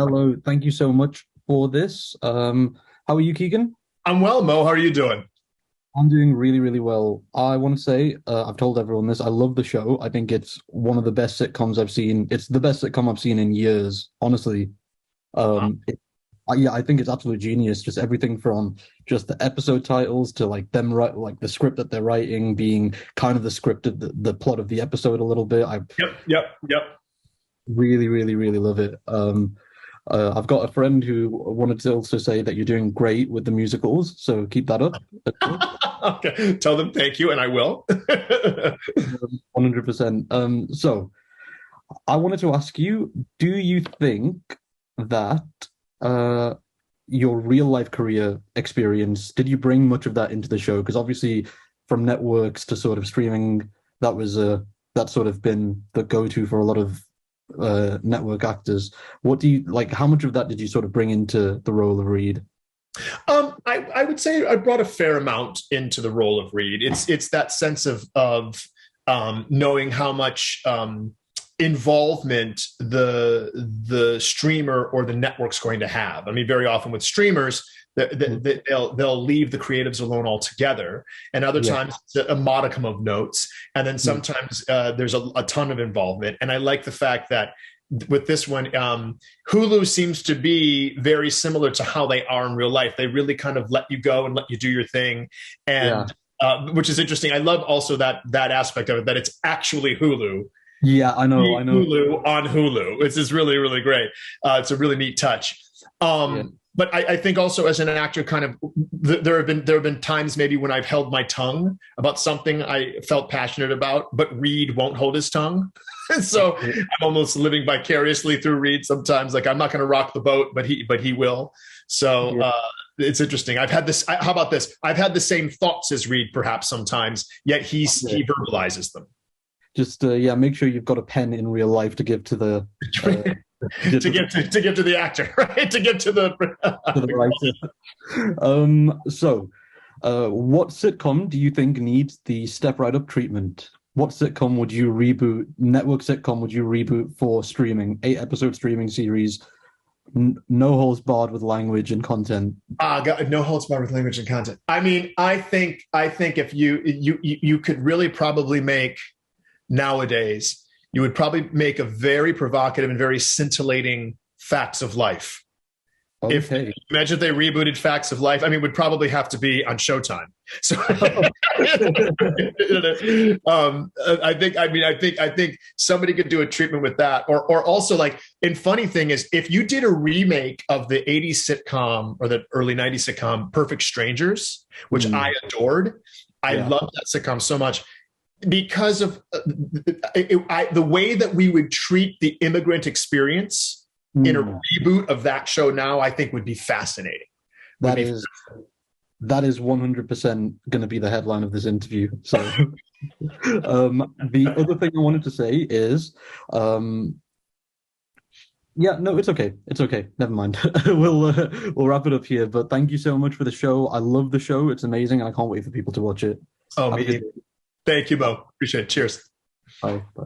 Hello, thank you so much for this. How are you, Keegan? I'm well, Mo. How are you doing? I'm doing really, really well. I want to say, I've told everyone this. I love the show. I think it's one of the best sitcoms I've seen. It's the best sitcom I've seen in years, honestly. Wow. Yeah, I think it's absolute genius. Just everything from just the episode titles to like them write, like the script that they're writing being kind of the script of the plot of the episode a little bit. I Yep. really, really, really love it. I've got a friend who wanted to also say that you're doing great with the musicals, so keep that up as well. Okay. Tell them thank you, and I will. 100%. So I wanted to ask you, do you think that uh, your real life career experience, did you bring much of that into the show? Because obviously, from networks to sort of streaming, that was that's sort of been the go-to for a lot of network actors. What do you like? How much of that did you sort of bring into the role of Reed? I would say I brought a fair amount into the role of Reed. It's that sense of knowing how much involvement the streamer or the network's going to have. I mean, very often with streamers, they'll leave the creatives alone altogether, and other Yeah. times it's a modicum of notes, and then Mm. sometimes there's a ton of involvement. And I like the fact that with this one, Hulu seems to be very similar to how they are in real life. They really kind of let you go and let you do your thing, Yeah. and which is interesting. I love also that aspect of it, that it's actually Hulu. Yeah, I know, I know. Hulu on Hulu. It's just really, really great. It's a really neat touch. Yeah. But I think also as an actor, kind of there have been times maybe when I've held my tongue about something I felt passionate about, but Reed won't hold his tongue. So I'm almost living vicariously through Reed sometimes. Like, I'm not going to rock the boat, but he will. So Yeah. it's interesting. I've had this. How about this? I've had the same thoughts as Reed, perhaps sometimes. Yet he Okay. verbalizes them. Just yeah, make sure you've got a pen in real life to give to the uh, To give to the actor, right? To give to the to the writer. So, what sitcom do you think needs the step right up treatment? What sitcom would you reboot? Network sitcom would you reboot for streaming? 8 episode streaming series, no holds barred with language and content. no holds barred with language and content. I mean, I think if you could really probably make nowadays, you would probably make a very provocative and very scintillating Facts of Life. If Okay. imagine if they rebooted Facts of Life, I mean, it would probably have to be on Showtime. So, I think somebody could do a treatment with that, or also like. And funny thing is, if you did a remake of the '80s sitcom or the early '90s sitcom Perfect Strangers, which Hmm. I adored, I Yeah. loved that sitcom so much because of the way that we would treat the immigrant experience in a Hmm. reboot of that show now, I think would be fascinating. Would That be is that is 100% going to be the headline of this interview. So, the other thing I wanted to say is, um, yeah, no, it's okay. It's okay. Never mind. We'll wrap it up here. But thank you so much for the show. I love the show. It's amazing, and I can't wait for people to watch it. Oh, Have a good me. day. Thank you, Bo. Appreciate it. Cheers. Bye. Bye.